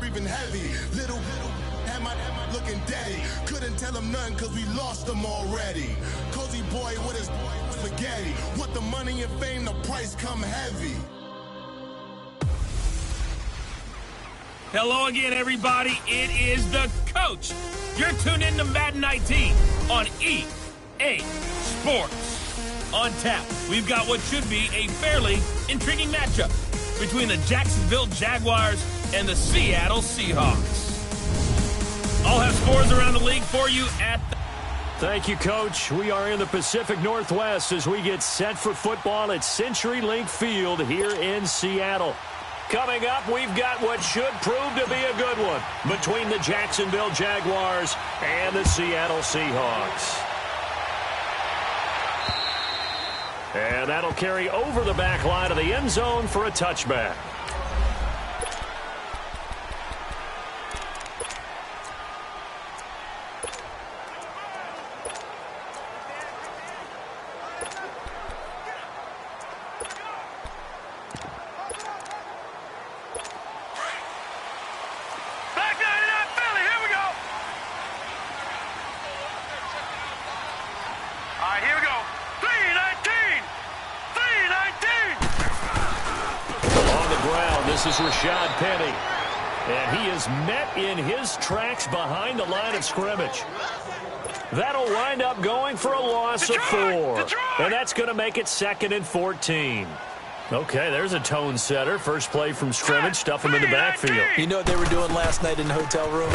breathing heavy. Little had my looking daddy. Couldn't tell him nothing cause we lost him already. Cozy boy with his spaghetti. With the money and fame, the price come heavy. Hello again, everybody. It is the coach. You're tuned in to Madden 19 on EA Sports. On tap, we've got what should be a fairly intriguing matchup between the Jacksonville Jaguars and the Seattle Seahawks. I'll have scores around the league for you at the... Thank you, Coach. We are in the Pacific Northwest as we get set for football at CenturyLink Field here in Seattle. Coming up, we've got what should prove to be a good one between the Jacksonville Jaguars and the Seattle Seahawks. And that'll carry over the back line of the end zone for a touchback. This is Rashad Penny, and he is met in his tracks behind the line of scrimmage. That'll wind up going for a loss of 4, and that's going to make it 2nd and 14. Okay, there's a tone setter. First play from scrimmage, stuff him in the backfield. You know what they were doing last night in the hotel room?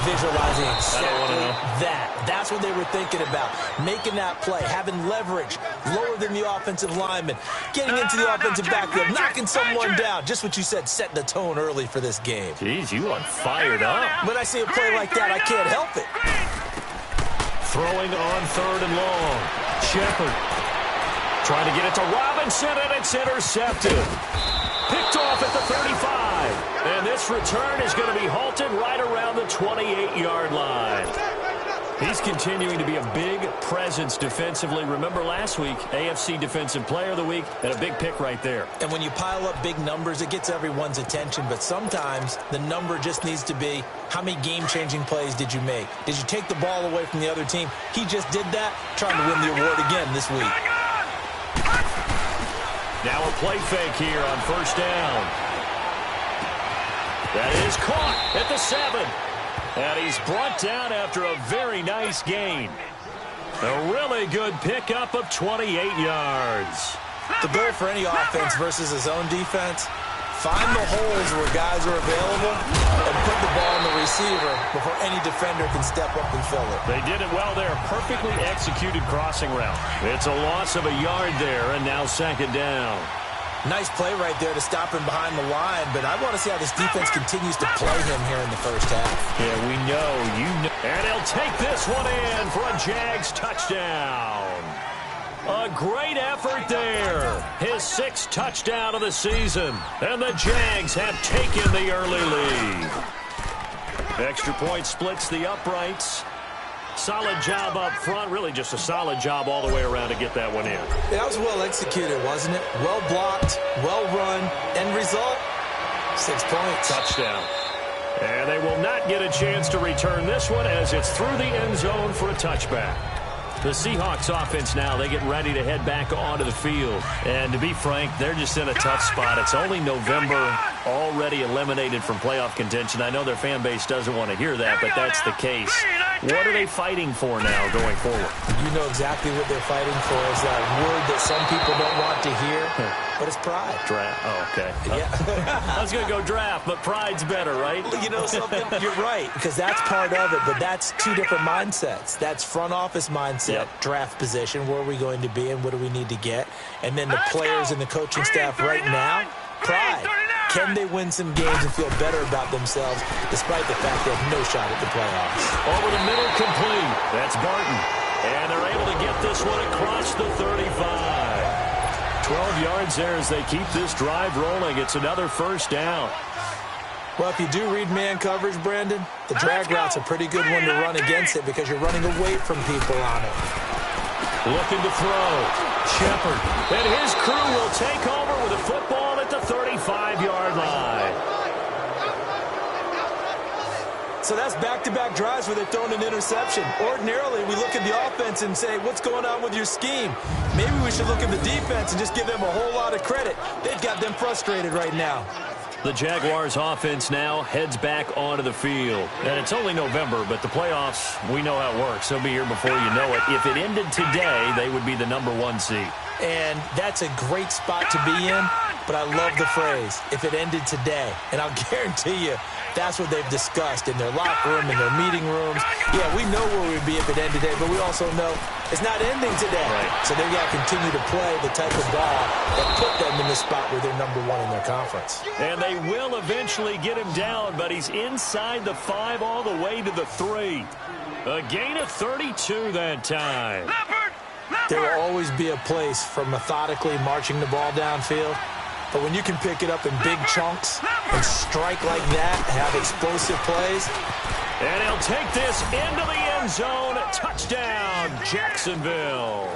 Visualizing exactly that. That's what they were thinking about. Making that play, having leverage, lower than the offensive lineman, getting into the offensive backfield, knocking someone down. Just what you said, setting the tone early for this game. Jeez, you are fired up. When I see a play like that, I can't help it. Throwing on 3rd and long. Shepard. Trying to get it to Robinson, and it's intercepted. Picked off at the 35. And this return is going to be halted right around the 28-yard line. He's continuing to be a big presence defensively. Remember last week, AFC Defensive Player of the Week, and a big pick right there. And when you pile up big numbers, it gets everyone's attention. But sometimes the number just needs to be, how many game-changing plays did you make? Did you take the ball away from the other team? He just did that, trying to win the award again this week. Now a play fake here on 1st down. That is caught at the 7. And he's brought down after a very nice gain. A really good pickup of 28 yards. The goal for any offense versus his own defense, find the holes where guys are available and put the ball in the receiver before any defender can step up and fill it. They did it well there. Perfectly executed crossing route. It's a loss of a yard there, and now 2nd down. Nice play right there to stop him behind the line, but I want to see how this defense continues to play him here in the first half. Yeah, we know. You know. And he'll take this one in for a Jags touchdown. A great effort there. His 6th touchdown of the season. And the Jags have taken the early lead. Extra point splits the uprights. Solid job up front. Really just a solid job all the way around to get that one in. That was well executed, wasn't it? Well blocked, well run. End result, 6 points. Touchdown. And they will not get a chance to return this one as it's through the end zone for a touchback. The Seahawks offense now, they get ready to head back onto the field. And to be frank, they're just in a tough spot. It's only November, already eliminated from playoff contention. I know their fan base doesn't want to hear that, but that's the case. What are they fighting for now going forward? You know exactly what they're fighting for. Is that word that some people don't want to hear, but it's pride. Draft. Oh, okay. Yeah. I was going to go draft, but pride's better, right? You know something? You're right, because that's part of it, but that's 2 different mindsets. That's front office mindset, draft position, where are we going to be and what do we need to get? And then the players and the coaching staff right now, pride. Can they win some games and feel better about themselves despite the fact they have no shot at the playoffs? Over the middle, complete. That's Barton. And they're able to get this one across the 35. 12 yards there as they keep this drive rolling. It's another 1st down. Well, if you do read man coverage, Brandon, the drag route's a pretty good one to run against it because you're running away from people on it. Looking to throw. Shepard. And his crew will take over with a football at the 35-yard line. So that's back-to-back drives where they've thrown an interception. Ordinarily, we look at the offense and say, what's going on with your scheme? Maybe we should look at the defense and just give them a whole lot of credit. They've got them frustrated right now. The Jaguars offense now heads back onto the field. And it's only November, but the playoffs, we know how it works. They'll be here before you know it. If it ended today, they would be the #1 seed. And that's a great spot to be in, but I love the phrase, if it ended today. And I'll guarantee you, that's what they've discussed in their locker room, in their meeting rooms. Yeah, we know where we'd be if it ended today, but we also know it's not ending today. Right. So they've got to continue to play the type of ball that put them in the spot where they're #1 in their conference. And they will eventually get him down, but he's inside the 5 all the way to the 3. A gain of 32 that time. There will always be a place for methodically marching the ball downfield. But when you can pick it up in big chunks and strike like that, have explosive plays. And he'll take this into the end zone. Touchdown, Jacksonville.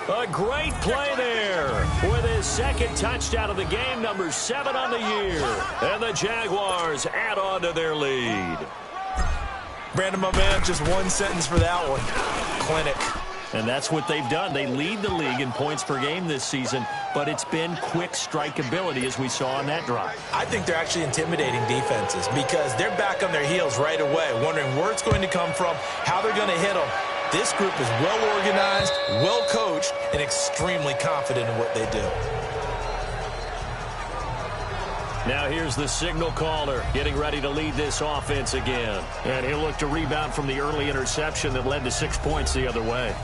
A great play there with his second touchdown of the game, number 7 on the year. And the Jaguars add on to their lead. Brandon, my man, just one sentence for that one. Clinic. And that's what they've done. They lead the league in points per game this season, but it's been quick strikeability as we saw on that drive. I think they're actually intimidating defenses because they're back on their heels right away, wondering where it's going to come from, how they're going to hit them. This group is well organized, well coached, and extremely confident in what they do. Now here's the signal caller getting ready to lead this offense again. And he'll look to rebound from the early interception that led to 6 points the other way.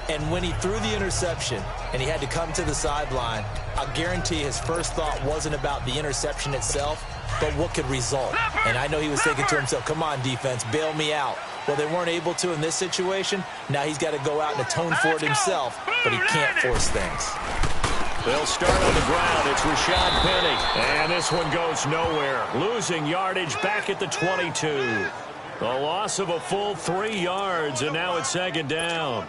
And when he threw the interception and he had to come to the sideline, I'll guarantee his first thought wasn't about the interception itself, but what could result. And I know he was thinking to himself, come on, defense, bail me out. Well, they weren't able to in this situation. Now he's got to go out and atone for it himself, but he can't force things. They'll start on the ground. It's Rashad Penny. And this one goes nowhere. Losing yardage back at the 22. A loss of a full 3 yards, and now it's second down.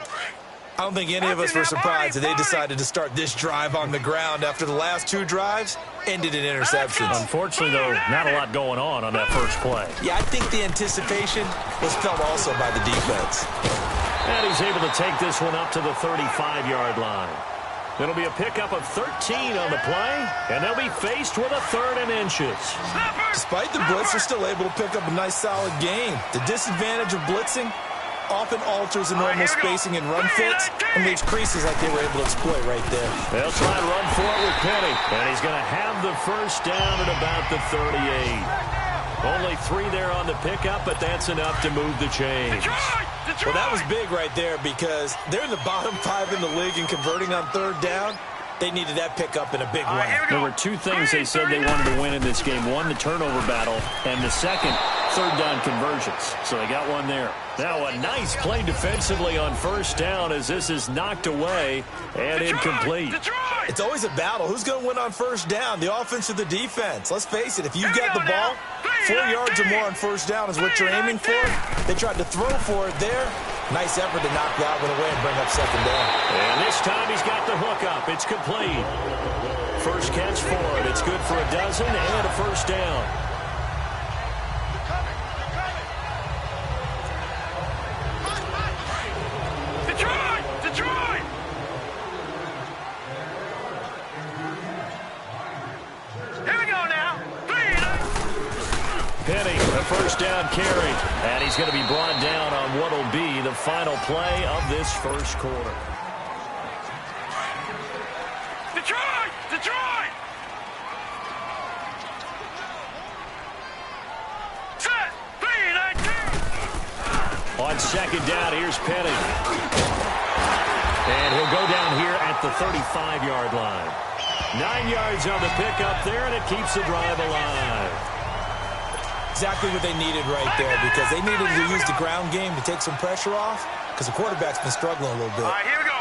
I don't think any of us were surprised that they decided to start this drive on the ground after the last 2 drives ended in interceptions. Unfortunately, though, not a lot going on that first play. Yeah, I think the anticipation was felt also by the defense. And he's able to take this one up to the 35-yard line. It'll be a pickup of 13 on the play, and they'll be faced with a 3rd and inches. Despite the blitz, they're still able to pick up a nice, solid gain. The disadvantage of blitzing often alters the normal spacing and run fits and leaves creases like they were able to exploit right there. They'll try to run for it with Penny, and he's going to have the first down at about the 38. Only 3 there on the pickup, but that's enough to move the chains. Well, that was big right there because they're in the bottom 5 in the league and converting on 3rd down. They needed that pickup in a big way. There were 2 things they said they wanted to win in this game. One, the turnover battle, and the second, 3rd down conversions. So they got one there. Now a nice play defensively on 1st down as this is knocked away and incomplete. It's always a battle. Who's going to win on 1st down, the offense or the defense? Let's face it, if you've got the ball, 4 yards or more on 1st down is what you're aiming for. They tried to throw for it there. Nice effort to knock that one away and bring up 2nd down. And this time he's got the hook up. It's complete. First catch for it. It's good for a dozen and a 1st down. Penny, the 1st down carry. And he's going to be brought down on what will be the final play of this 1st quarter. Detroit! Detroit! Set! 3-19! On 2nd down, here's Penny. And he'll go down here at the 35-yard line. 9 yards on the pickup there, and it keeps the drive alive. Exactly what they needed right there because they needed to use the ground game to take some pressure off because the quarterback's been struggling a little bit. All right, here we go.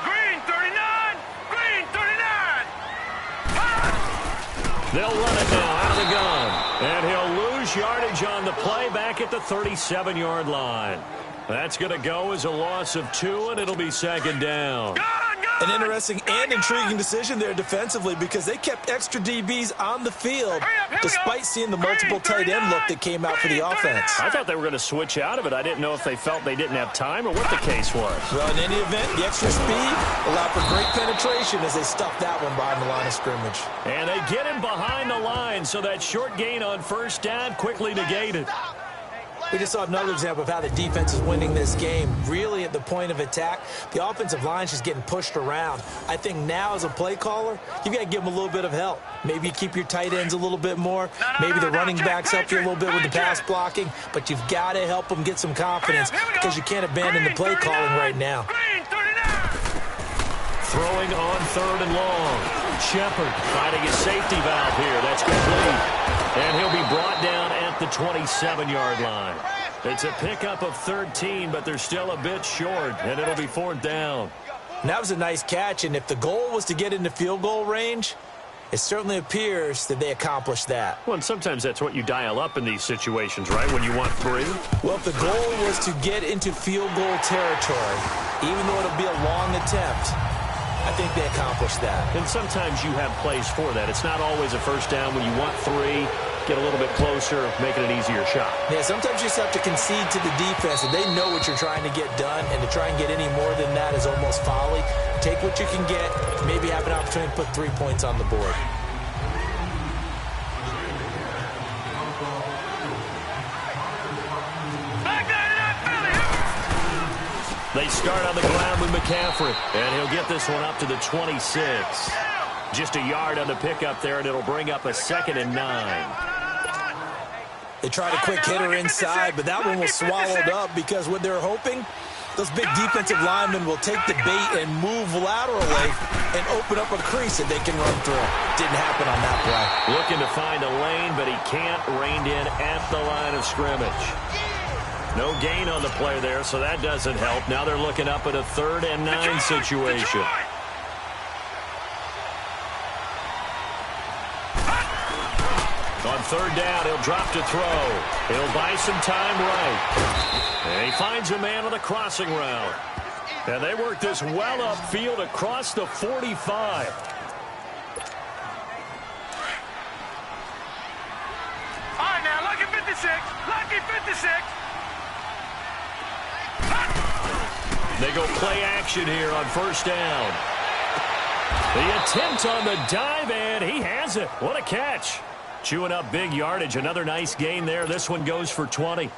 Green 39! Green 39! They'll run it now out of the gun. And he'll lose yardage on the play back at the 37-yard line. That's going to go as a loss of 2, and it'll be 2nd down. Gun! An interesting and intriguing decision there defensively because they kept extra DBs on the field despite seeing the multiple tight end look that came out for the offense. I thought they were going to switch out of it. I didn't know if they felt they didn't have time or what the case was. Well, in any event, the extra speed allowed for great penetration as they stuffed that one behind the line of scrimmage. And they get him behind the line, so that short gain on first down quickly negated. We just saw another example of how the defense is winning this game. Really at the point of attack, the offensive line is just getting pushed around. I think now as a play caller, you've got to give them a little bit of help. Maybe you keep your tight ends a little bit more. Maybe the running backs help you a little bit with the pass blocking. But you've got to help them get some confidence because you can't abandon the play calling right now. Throwing on 3rd and long. Shepard finding his safety valve here. That's complete. And he'll be brought down at the 27-yard line. It's a pickup of 13, but they're still a bit short, and it'll be 4th down. And that was a nice catch, and if the goal was to get into field goal range, it certainly appears that they accomplished that. Well, and sometimes that's what you dial up in these situations, right, when you want 3? Well, if the goal was to get into field goal territory, even though it'll be a long attempt, I think they accomplished that. And sometimes you have plays for that. It's not always a first down when you want 3, get a little bit closer, make it an easier shot. Yeah, sometimes you just have to concede to the defense, and they know what you're trying to get done, and to try and get any more than that is almost folly. Take what you can get, maybe have an opportunity to put 3 points on the board. They start on the ground with McCaffrey, and he'll get this one up to the 26. Just a yard on the pickup there, and it'll bring up a 2nd and 9. They tried a quick hitter inside, but that one was swallowed up because what they're hoping, those big defensive linemen will take the bait and move laterally and open up a crease that they can run through. Didn't happen on that play. Looking to find a lane, but he can't, reined in at the line of scrimmage. No gain on the play there, so that doesn't help. Now they're looking up at a 3rd and 9 situation. On 3rd down, he'll drop to throw. He'll buy some time right. And he finds a man on the crossing route. And they work this well upfield across the 45. All right, now, lucky 56. Lucky 56. They go play action here on 1st down. The attempt on the dive, and he has it. What a catch. Chewing up big yardage. Another nice gain there. This one goes for 20.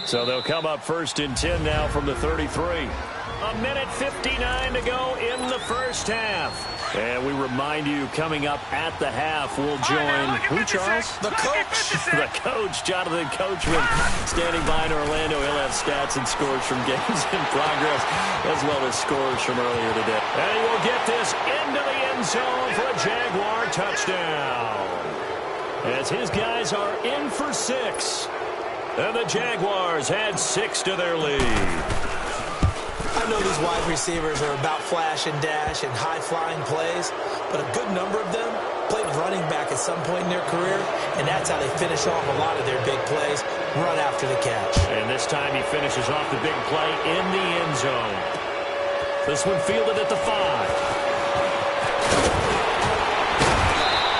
So they'll come up 1st and 10 now from the 33. A minute 59 to go in the first half. And we remind you, coming up at the half, we'll join who, Charles? The coach. The coach, Jonathan Coachman, standing by in Orlando. He'll have stats and scores from games in progress, as well as scores from earlier today. And he will get this into the end zone for a Jaguar touchdown. As his guys are in for 6. And the Jaguars add 6 to their lead. I know these wide receivers are about flash and dash and high-flying plays, but a good number of them played running back at some point in their career, and that's how they finish off a lot of their big plays, run after the catch. And this time he finishes off the big play in the end zone. This one fielded at the 5.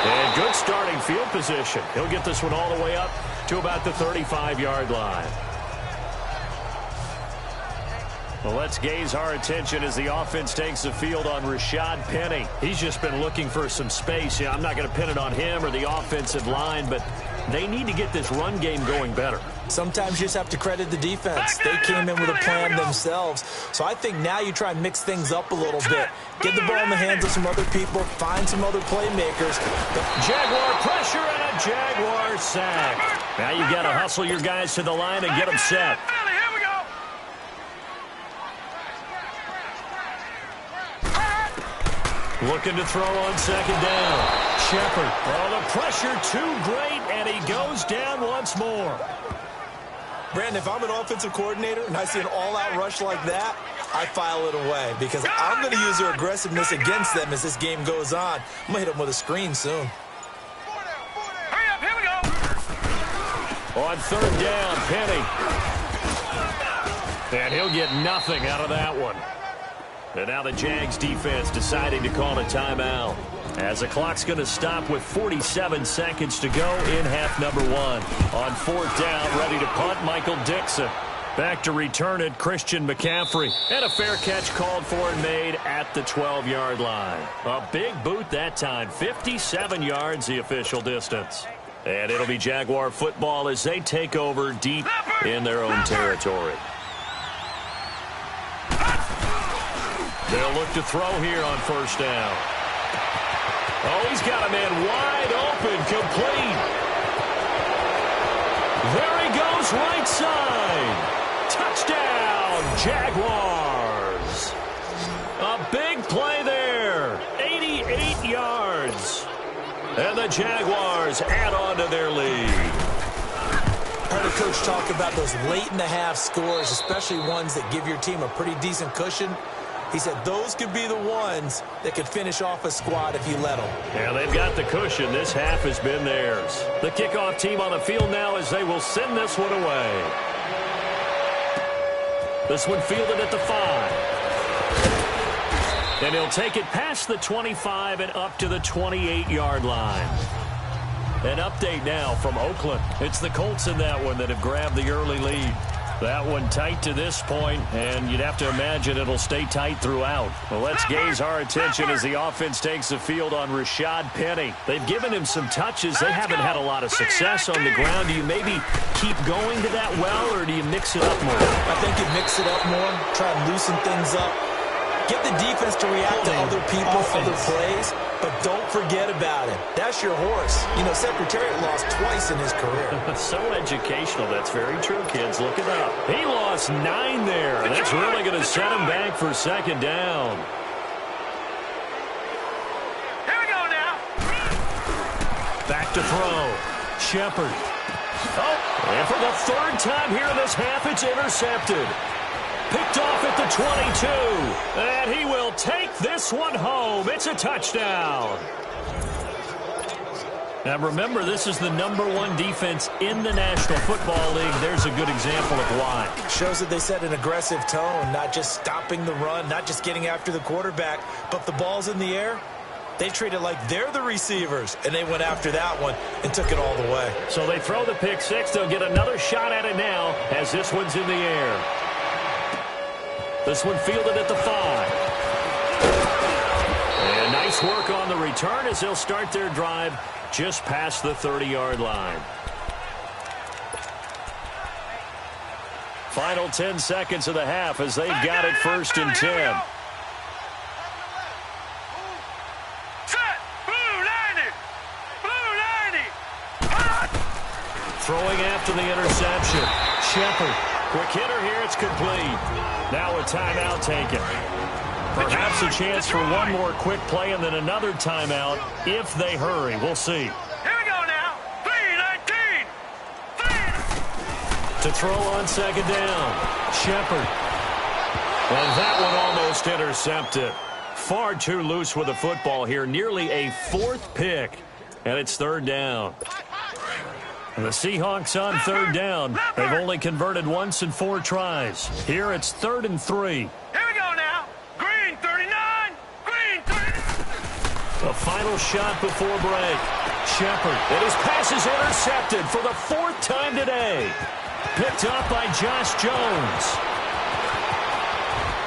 And good starting field position. He'll get this one all the way up to about the 35-yard line. Well, let's gaze our attention as the offense takes the field on Rashad Penny. He's just been looking for some space. Yeah, I'm not going to pin it on him or the offensive line, but they need to get this run game going better. Sometimes you just have to credit the defense. They came in with a plan themselves. So I think now you try and mix things up a little bit. Get the ball in the hands of some other people. Find some other playmakers. Jaguar pressure and a Jaguar sack. Now you've got to hustle your guys to the line and get them set. Looking to throw on 2nd down. Shepard. Oh, the pressure too great, and he goes down once more. Brandon, if I'm an offensive coordinator and I see an all-out rush like that, I file it away because I'm going to use their aggressiveness against them as this game goes on. I'm going to hit them with a screen soon. Hurry up, here we go. On 3rd down, Penny. And he'll get nothing out of that one. And now the Jags defense deciding to call a timeout, as the clock's going to stop with 47 seconds to go in half number 1. On 4th down, ready to punt, Michael Dixon. Back to return it, Christian McCaffrey. And a fair catch called for and made at the 12-yard line. A big boot that time, 57 yards the official distance. And it'll be Jaguar football as they take over deep in their own territory. They'll look to throw here on 1st down. Oh, he's got a man wide open, complete. There he goes, right side. Touchdown, Jaguars. A big play there, 88 yards. And the Jaguars add on to their lead. Heard a coach talk about those late-in-the-half scores, especially ones that give your team a pretty decent cushion. He said those could be the ones that could finish off a squad if you let them. Yeah, they've got the cushion. This half has been theirs. The kickoff team on the field now as they will send this one away. This one fielded at the 5. And he'll take it past the 25 and up to the 28-yard line. An update now from Oakland. It's the Colts in that one that have grabbed the early lead. That one tight to this point, and you'd have to imagine it'll stay tight throughout. Well, let's gaze our attention as the offense takes the field on Rashad Penny. They've given him some touches. They haven't had a lot of success on the ground. Do you maybe keep going to that well, or do you mix it up more? I think you mix it up more, try and loosen things up. Get the defense to react to other people, other plays, but don't forget about him. That's your horse. You know, Secretariat lost twice in his career. So educational. That's very true, kids. Look it up. He lost 9 there. That's really going to set him back for 2nd down. Here we go now. Back to throw. Shepard. Oh, and for the 3rd time here in this half, it's intercepted. Picked off at the 22. And he will take this one home. It's a touchdown. Now remember, this is the #1 defense in the National Football League. There's a good example of why. Shows that they set an aggressive tone, not just stopping the run, not just getting after the quarterback, but the ball's in the air. They treat it like they're the receivers, and they went after that one and took it all the way. So they throw the pick 6. They'll get another shot at it now as this one's in the air. This one fielded at the 5. And nice work on the return as they'll start their drive just past the 30-yard line. Final 10 seconds of the half as they've got it 1st and 10. Set. Blue 90. Blue 90. Throwing after the interception. Shepard. Quick hitter here. It's complete. Now a timeout taken. Perhaps a chance for one more quick play and then another timeout if they hurry. We'll see. Here we go now. 3-19. To throw on 2nd down. Shepard. And that one almost intercepted. Far too loose with the football here. Nearly a 4th pick. And it's 3rd down. And the Seahawks on 3rd down. They've only converted once in 4 tries. Here it's 3rd and 3. Here we go now. Green 39. Green 39. A final shot before break. Shepard. And his pass is intercepted for the 4th time today. Picked up by Josh Jones.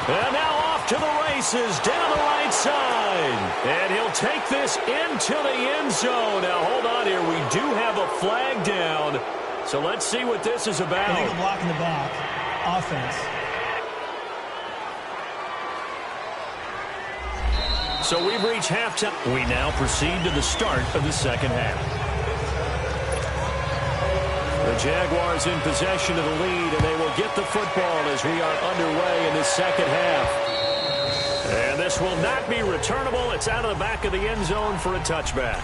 And now off to the races down the right side. And he'll take this into the end zone. Now, hold on here. We do have a flag down. So let's see what this is about. Illegal block in the back. Offense. So we've reached halftime. We now proceed to the start of the 2nd half. The Jaguars in possession of the lead, and they will get the football as we are underway in the 2nd half. And this will not be returnable. It's out of the back of the end zone for a touchback.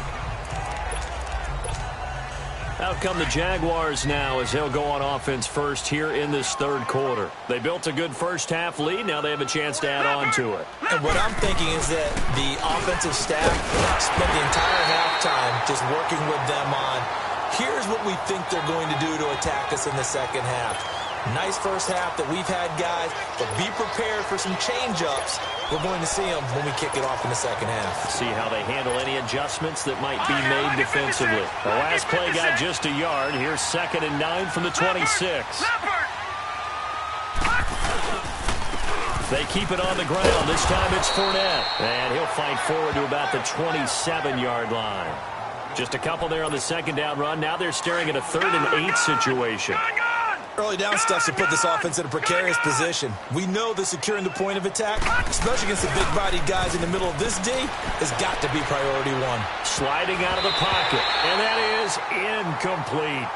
Out come the Jaguars now as they'll go on offense first here in this 3rd quarter. They built a good 1st half lead. Now they have a chance to add on to it. And what I'm thinking is that the offensive staff spent the entire halftime just working with them on, here's what we think they're going to do to attack us in the 2nd half. Nice first half that we've had, guys, but be prepared for some change-ups. We're going to see them when we kick it off in the second half. See how they handle any adjustments that might be made defensively. The last play got just a yard. Here's 2nd and 9 from the 26. They keep it on the ground. This time it's Fournette. And he'll fight forward to about the 27-yard line. Just a couple there on the second down run. Now they're staring at a 3rd and 8 situation. Early down stuff to put this offense in a precarious position. We know that securing the point of attack, especially against the big-bodied guys in the middle of this D, has got to be priority one. Sliding out of the pocket, and that is incomplete.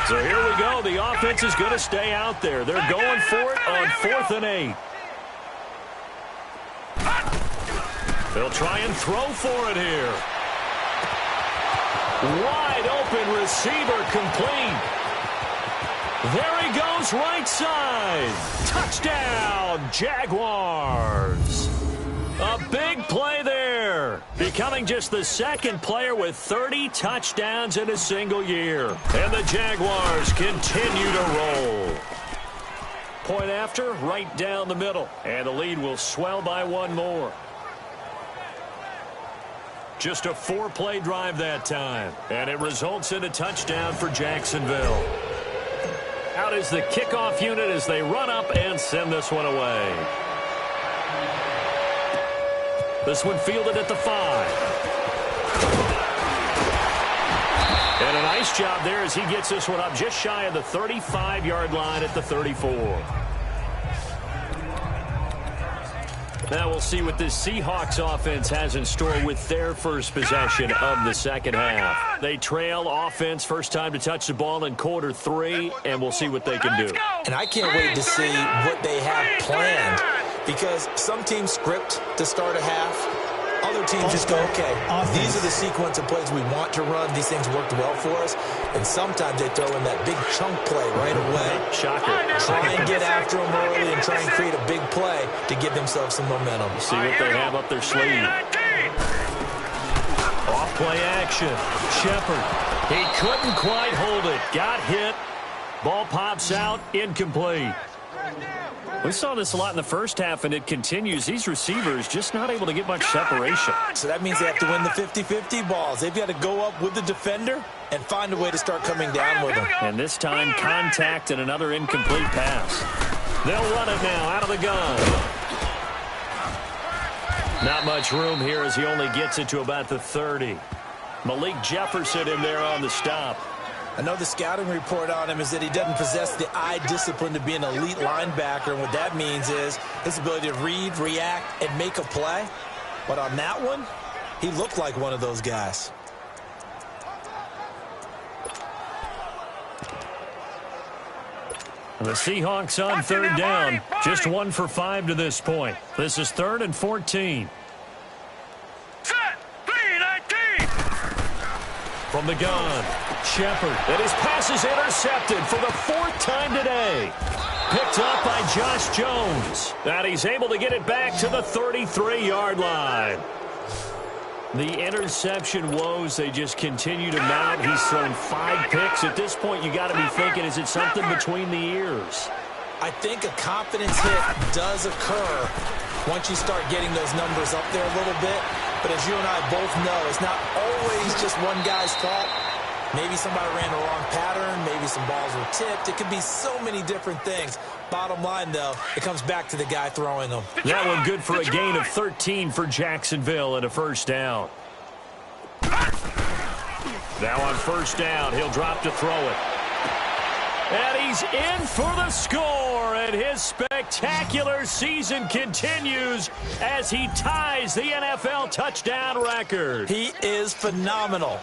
So here we go. The offense is going to stay out there. They're going for it on 4th and 8. They'll try and throw for it here. Wide open receiver complete. There he goes, right side. Touchdown, Jaguars. A big play there. Becoming just the 2nd player with 30 touchdowns in a single year. And the Jaguars continue to roll. Point after, right down the middle. And the lead will swell by 1 more. Just a 4-play drive that time. And it results in a touchdown for Jacksonville. Out is the kickoff unit as they run up and send this one away. This one fielded at the 5. And a nice job there as he gets this one up just shy of the 35-yard line at the 34. Now we'll see what this Seahawks offense has in store with their first possession of the second half. They trail offense, first time to touch the ball in quarter 3, and we'll see what they can do. And I can't wait to see what they have planned, because some teams script to start a half. Other teams just go, okay, these are the sequence of plays we want to run. These things worked well for us. And sometimes they throw in that big chunk play right away. Shocker. Try and get after them early and try and create a big play to give themselves some momentum. See what they have up their sleeve. Off play action. Shepard. He couldn't quite hold it. Got hit. Ball pops out. Incomplete. We saw this a lot in the first half, and it continues. These receivers just not able to get much separation. So that means they have to win the 50-50 balls. They've got to go up with the defender and find a way to start coming down with them. And this time, contact and another incomplete pass. They'll run it now out of the gun. Not much room here as he only gets it to about the 30. Malik Jefferson in there on the stop. I know the scouting report on him is that he doesn't possess the eye discipline to be an elite linebacker, and what that means is his ability to read, react, and make a play. But on that one, he looked like one of those guys. The Seahawks on 3rd down. Just 1 for 5 to this point. This is 3rd and 14. From the gun, Shepard. And his pass is intercepted for the 4th time today. Picked up by Josh Jones. And he's able to get it back to the 33-yard line. The interception woes, they just continue to mount. He's thrown 5 picks. At this point, you got to be thinking, is it something between the ears? I think a confidence hit does occur once you start getting those numbers up there a little bit. But as you and I both know, it's not always just one guy's fault. Maybe somebody ran the wrong pattern. Maybe some balls were tipped. It could be so many different things. Bottom line, though, it comes back to the guy throwing them. That one good for a gain of 13 for Jacksonville and a first down. Now on first down, he'll drop to throw it. And he's in for the score, and his spectacular season continues as he ties the NFL touchdown record. He is phenomenal.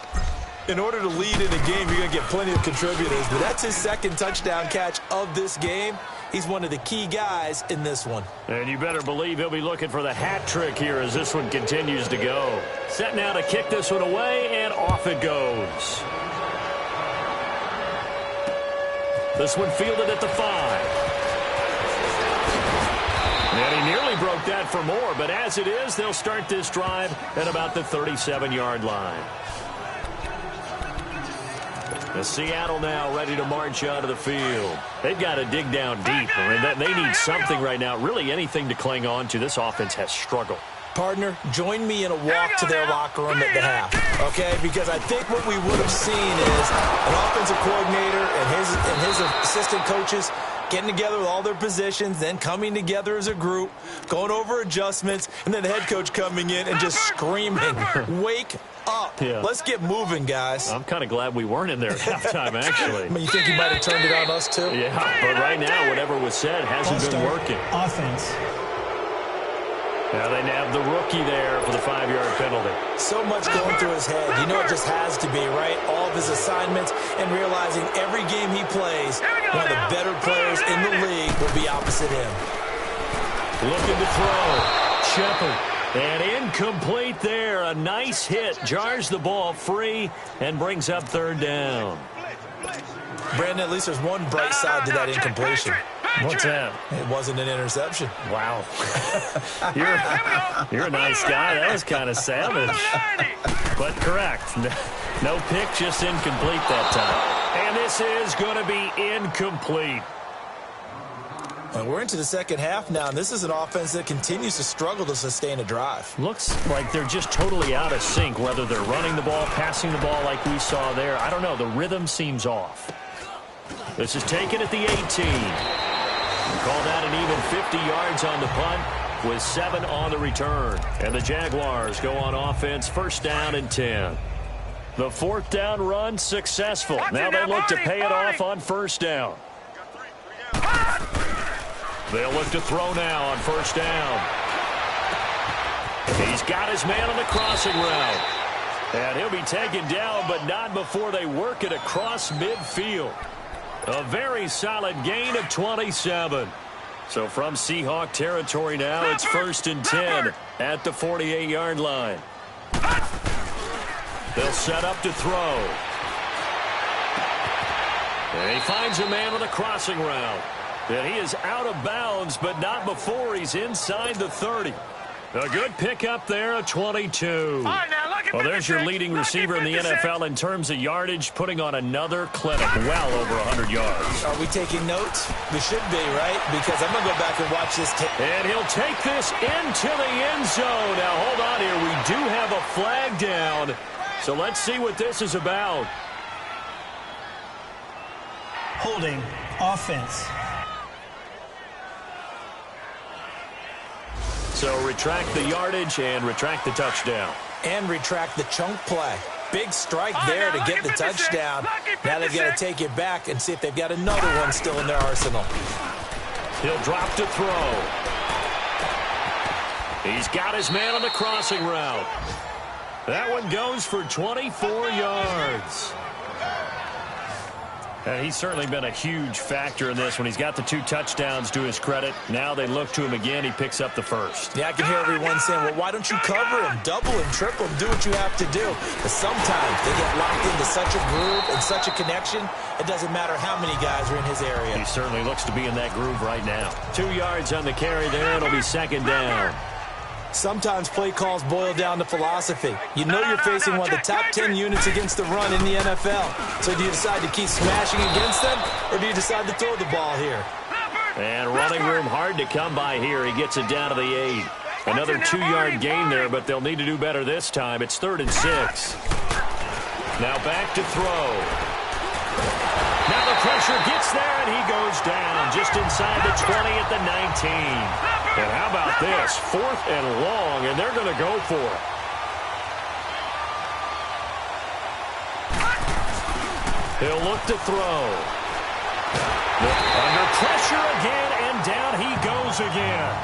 In order to lead in a game, you're going to get plenty of contributors, but that's his 2nd touchdown catch of this game. He's one of the key guys in this one. And you better believe he'll be looking for the hat trick here as this one continues to go. Set now to kick this one away, and off it goes. This one fielded at the 5. And he nearly broke that for more, but as it is, they'll start this drive at about the 37-yard line. The Seattle now ready to march onto the field. They've got to dig down deep. They need something right now, really anything to cling on to. This offense has struggled. Partner, join me in a walk to their locker room at the half, okay? Because I think what we would have seen is an offensive coordinator and his assistant coaches getting together with all their positions, then coming together as a group, going over adjustments, and then the head coach coming in and just screaming, wake up. Yeah. Let's get moving, guys. I'm kind of glad we weren't in there at halftime, actually. I mean, you think he might have turned it on us, too? Yeah, but right now, whatever was said hasn't been working. Offense. Now they nab the rookie there for the 5-yard penalty. So much going through his head. You know it just has to be, right? All of his assignments and realizing every game he plays, one of the better players in the league will be opposite him. Looking to throw. Shepard. And incomplete there. A nice hit. Jars the ball free and brings up 3rd down. Brandon, at least there's one bright side to that incompletion. What's that? It wasn't an interception. Wow. You're a nice guy. That was kind of savage. But correct. No pick, just incomplete that time. And this is going to be incomplete. And we're into the second half now, and this is an offense that continues to struggle to sustain a drive. Looks like they're just totally out of sync, whether they're running the ball, passing the ball like we saw there. I don't know. The rhythm seems off. This is taken at the 18. Call that an even 50 yards on the punt with 7 on the return. And the Jaguars go on offense, 1st down and 10. The 4th down run successful. Now they look to pay it off on 1st down. They'll look to throw now on 1st down. He's got his man on the crossing route. And he'll be taken down, but not before they work it across midfield. A very solid gain of 27. So from Seahawk territory now, it's 1st and 10 at the 48-yard line. They'll set up to throw. And he finds a man on the crossing route. And he is out of bounds, but not before he's inside the 30. A good pickup there, a 22. Well, there's your leading receiver in the NFL in terms of yardage, putting on another clinic, well over 100 yards. Are we taking notes? We should be, right? Because I'm going to go back and watch this tape. And he'll take this into the end zone. Now, hold on here. We do have a flag down. So let's see what this is about. Holding. Offense. So retract the yardage and retract the touchdown. And retract the chunk play. Big strike there to get the touchdown. Now they've got to take it back and see if they've got another one still in their arsenal. He'll drop to throw. He's got his man on the crossing route. That one goes for 24 yards. And he's certainly been a huge factor in this when he's got the 2 touchdowns to his credit. Now they look to him again. He picks up the 1st. Yeah, I can hear everyone saying, well, why don't you cover him, double him, triple him, do what you have to do. But sometimes they get locked into such a groove and such a connection, it doesn't matter how many guys are in his area. He certainly looks to be in that groove right now. 2 yards on the carry there. It'll be 2nd down. Sometimes play calls boil down to philosophy. You know you're facing one of the top 10 units against the run in the NFL. So do you decide to keep smashing against them, or do you decide to throw the ball here? And running room hard to come by here. He gets it down to the 8. Another 2-yard gain there, but they'll need to do better this time. It's 3rd and 6. Now back to throw. Now the pressure gets there, and he goes down just inside the 20 at the 19. And how about this? 4th and long, and they're going to go for it. He'll look to throw. Under pressure again, and down he goes again.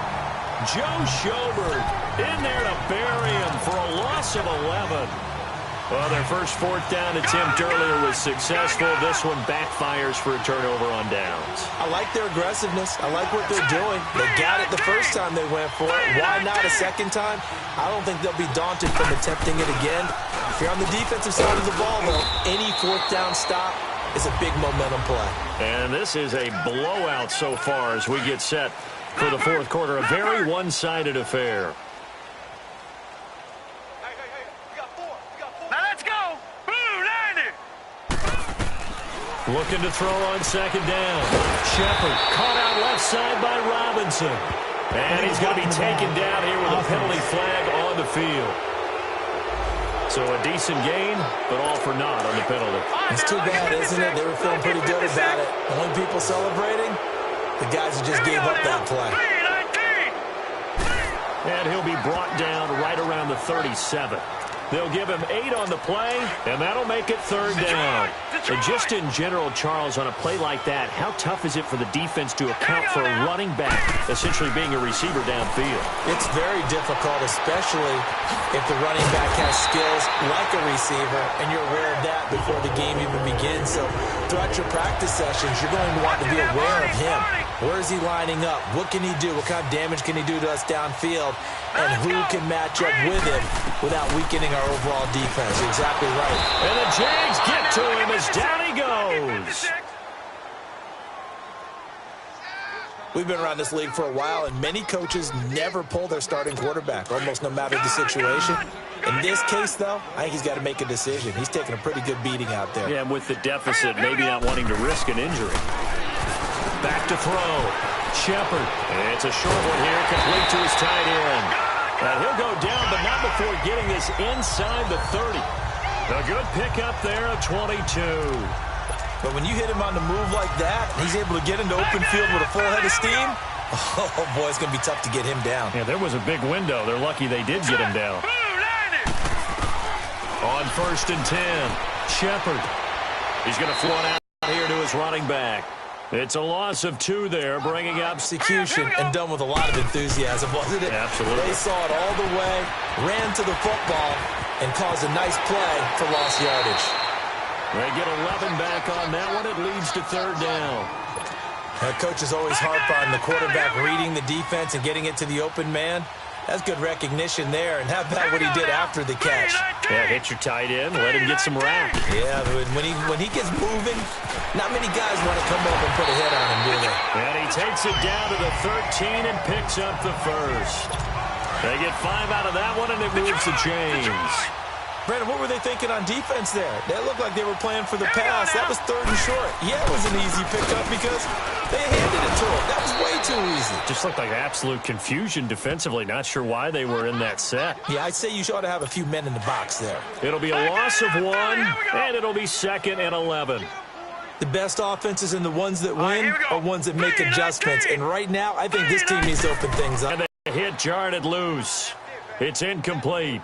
Joe Schobert in there to bury him for a loss of 11. Well, their first 4th down attempt earlier was successful. This one backfires for a turnover on downs. I like their aggressiveness. I like what they're doing. They got it the first time they went for it. Why not a second time? I don't think they'll be daunted from attempting it again. If you're on the defensive side of the ball, though, any 4th down stop is a big momentum play. And this is a blowout so far as we get set for the fourth quarter. A very one-sided affair. Now let's go. Blue 90. Looking to throw on second down. Shepard caught out left side by Robinson. And he's going to be taken down here with a penalty flag on the field. So a decent gain, but all for naught on the penalty. It's too bad, isn't it? They were feeling pretty good about it. The only people celebrating, the guys who just gave up that play. And he'll be brought down right around the 37. They'll give him 8 on the play, and that'll make it third down. And just in general, Charles, on a play like that, how tough is it for the defense to account for a running back essentially being a receiver downfield? It's very difficult, especially if the running back has skills like a receiver, and you're aware of that before the game even begins. So throughout your practice sessions, you're going to want to be aware of him. Where is he lining up? What can he do? What kind of damage can he do to us downfield? And who can match up with him without weakening our overall defense? You're exactly right. And the Jags get to him as down he goes. We've been around this league for a while, and many coaches never pull their starting quarterback, almost no matter the situation. In this case, though, I think he's got to make a decision. He's taking a pretty good beating out there. Yeah, and with the deficit, maybe not wanting to risk an injury. Back to throw. Shepard. It's a short one here, complete to his tight end. And he'll go down, but not before getting this inside the 30. A good pickup there of 22. But when you hit him on the move like that, and he's able to get into open field with a full head of steam, oh, boy, it's going to be tough to get him down. Yeah, there was a big window. They're lucky they did get him down. On 1st and 10, Shepard. He's going to float out here to his running back. It's a loss of 2 there, bringing up execution and done with a lot of enthusiasm, wasn't it? Absolutely. They saw it all the way, ran to the football, and caused a nice play for lost yardage. They get 11 back on that one. It leads to third down. Coaches always harp on the quarterback reading the defense and getting it to the open man. That's good recognition there. And how about what he did after the catch? Yeah, hit your tight end, let him get some rack. Yeah, when he gets moving, not many guys want to come up and put a hit on him, do they? And he takes it down to the 13 and picks up the first. They get 5 out of that one, and it moves the chains. Brandon, what were they thinking on defense there? They looked like they were playing for the pass. That was 3rd and short. Yeah, it was an easy pickup because they handed it to him. That was way too easy. Just looked like absolute confusion defensively. Not sure why they were in that set. Yeah, I'd say you ought to have a few men in the box there. It'll be a loss of 1, and it'll be 2nd and 11. The best offenses and the ones that win are ones that make adjustments. And right now, I think this team needs to open things up. And the hit jarred it loose. It's incomplete.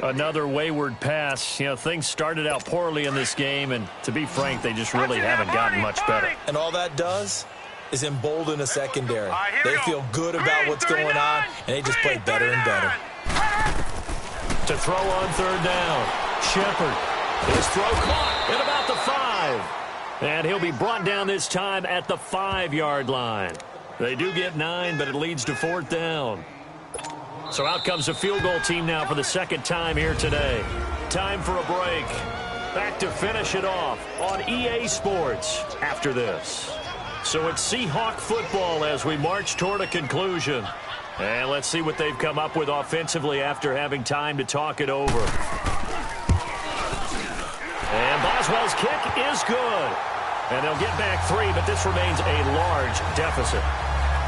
Another wayward pass. You know, things started out poorly in this game, and to be frank, they just really haven't gotten much better. And all that does is embolden a secondary. They feel good about what's going on, and they just play better and better. To throw on 3rd down, Shepard. His throw caught at about the 5. And he'll be brought down this time at the 5-yard line. They do get 9, but it leads to 4th down. So out comes a field goal team now for the 2nd time here today. Time for a break. Back to finish it off on EA Sports after this. So it's Seahawk football as we march toward a conclusion. And let's see what they've come up with offensively after having time to talk it over. And Boswell's kick is good. And they'll get back 3, but this remains a large deficit.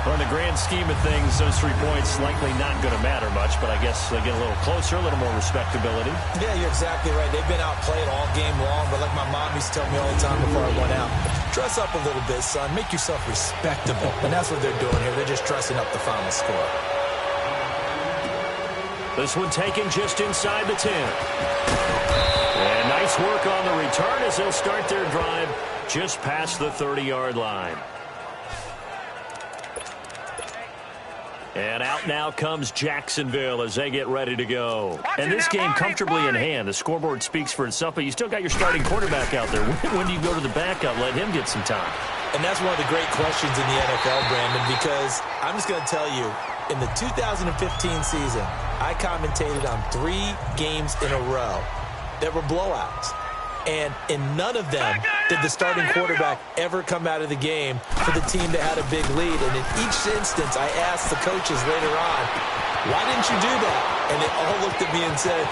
Well, in the grand scheme of things, those 3 points likely not going to matter much, but I guess they get a little closer, a little more respectability. Yeah, you're exactly right. They've been outplayed all game long, but like my mom used to tell me all the time before I went out, dress up a little bit, son. Make yourself respectable. And that's what they're doing here. They're just dressing up the final score. This one taken just inside the 10. And nice work on the return as they'll start their drive just past the 30-yard line. And out now comes Jacksonville as they get ready to go. And this game comfortably in hand. The scoreboard speaks for itself, but you still got your starting quarterback out there. When do you go to the backup? Let him get some time. And that's one of the great questions in the NFL, Brandon, because I'm just going to tell you, in the 2015 season, I commentated on 3 games in a row that were blowouts. And in none of them did the starting quarterback ever come out of the game for the team that had a big lead. And in each instance, I asked the coaches later on, why didn't you do that? And they all looked at me and said,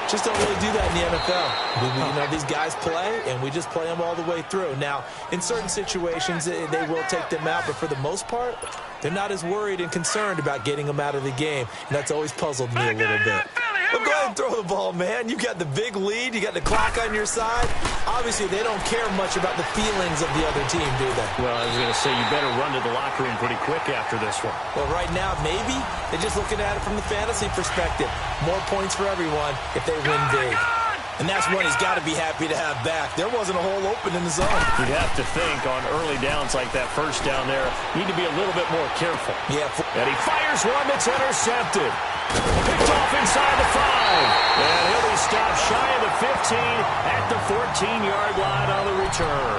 just don't really do that in the NFL. These guys play, and we just play them all the way through. Now, in certain situations, they will take them out, but for the most part, they're not as worried and concerned about getting them out of the game. And that's always puzzled me a little bit. Well, go ahead and throw the ball, man. You got the big lead. You got the clock on your side. Obviously, they don't care much about the feelings of the other team, do they? Well, I was going to say, you better run to the locker room pretty quick after this one. Well, right now, maybe they're just looking at it from the fantasy perspective. More points for everyone if they win big. And that's one he's got to be happy to have back. There wasn't a hole open in the zone. You'd have to think on early downs like that first down there, need to be a little bit more careful. Yeah. And he fires one that's intercepted. Picked off inside the 5. And he'll be stopped shy of the 15 at the 14-yard line on the return.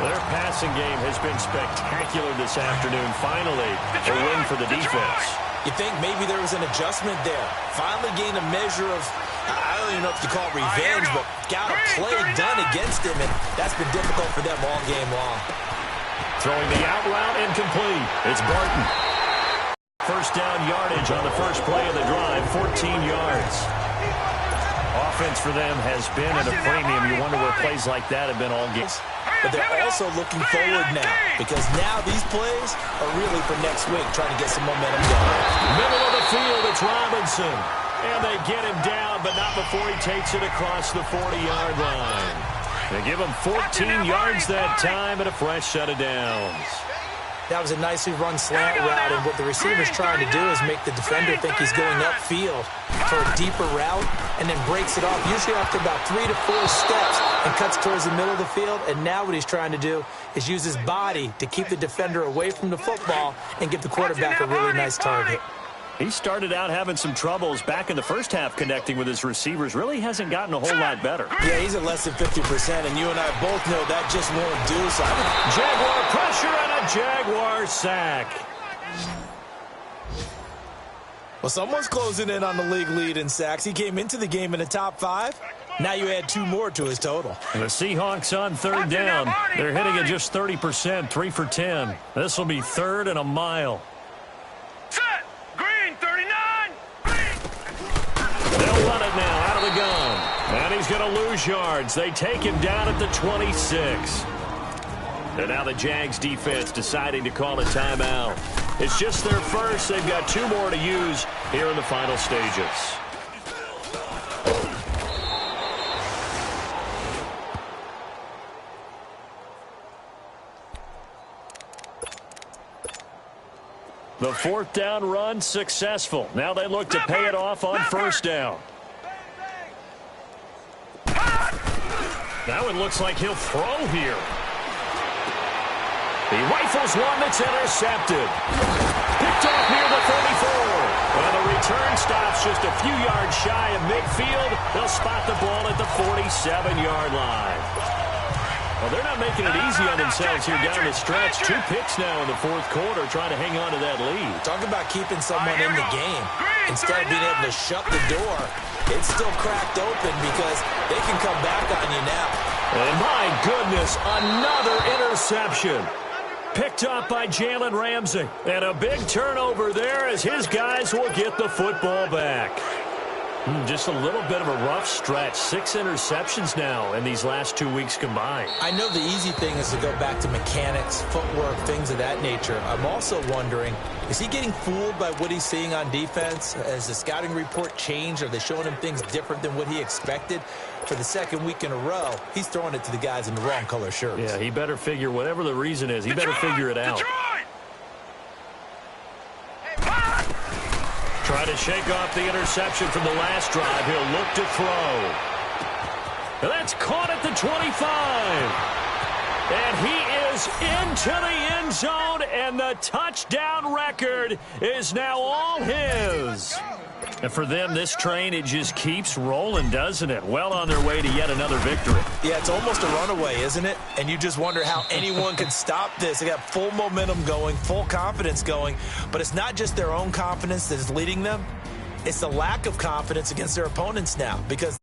Their passing game has been spectacular this afternoon. Finally, a win for the defense. You think maybe there was an adjustment there. Finally gained a measure of, I don't even know if you call it revenge, but got a play done against him, and that's been difficult for them all game long. Throwing the out route incomplete. It's Barton. First down yardage on the first play of the drive, 14 yards. Offense for them has been at a premium. You wonder where plays like that have been all games. But they're also looking forward now, because now these plays are really for next week, trying to get some momentum going. Middle of the field, it's Robinson. And they get him down, but not before he takes it across the 40-yard line. They give him 14 yards that time and a fresh set of downs. That was a nicely run slant route, and what the receiver's trying to do is make the defender think he's going upfield for a deeper route, and then breaks it off, usually after about 3 to 4 steps, and cuts towards the middle of the field. And now what he's trying to do is use his body to keep the defender away from the football and give the quarterback a really nice target. He started out having some troubles back in the first half connecting with his receivers. Really hasn't gotten a whole lot better. Yeah, he's at less than 50%, and you and I both know that just won't do. So Jaguar pressure and a Jaguar sack. Well, someone's closing in on the league lead in sacks. He came into the game in the top 5. Now you add 2 more to his total. And the Seahawks on third down. They're hitting at just 30%, 3 for 10. This will be 3rd and a mile. Set. Green, 39. They'll run it now out of the gun. And he's going to lose yards. They take him down at the 26. And now the Jags defense deciding to call a timeout. It's just their first. They've got 2 more to use here in the final stages. The 4th down run successful. Now they look to pay it off on first down. That one looks like he'll throw here. He rifles one that's intercepted. Picked off near the 34. And the return stops just a few yards shy of midfield. They'll spot the ball at the 47-yard line. Well, they're not making it easy on themselves here down the stretch. 2 picks now in the 4th quarter, trying to hang on to that lead. Talk about keeping someone in the game. Instead of being able to shut the door, it's still cracked open because they can come back on you now. And my goodness, another interception. Picked up by Jalen Ramsey. And a big turnover there as his guys will get the football back. Just a little bit of a rough stretch. 6 interceptions now in these last 2 weeks combined. I know the easy thing is to go back to mechanics, footwork, things of that nature. I'm also wondering, is he getting fooled by what he's seeing on defense? Has the scouting report changed? Are they showing him things different than what he expected? For the 2nd week in a row, he's throwing it to the guys in the wrong color shirts. Yeah, he better figure, whatever the reason is, he better figure it out. Try to shake off the interception from the last drive. He'll look to throw. And that's caught at the 25. And he is into the end zone, and the touchdown record is now all his. And for them, this train, it just keeps rolling, doesn't it? Well on their way to yet another victory. Yeah, it's almost a runaway, isn't it? And you just wonder how anyone can stop this. They got full momentum going, full confidence going. But it's not just their own confidence that is leading them. It's the lack of confidence against their opponents now, because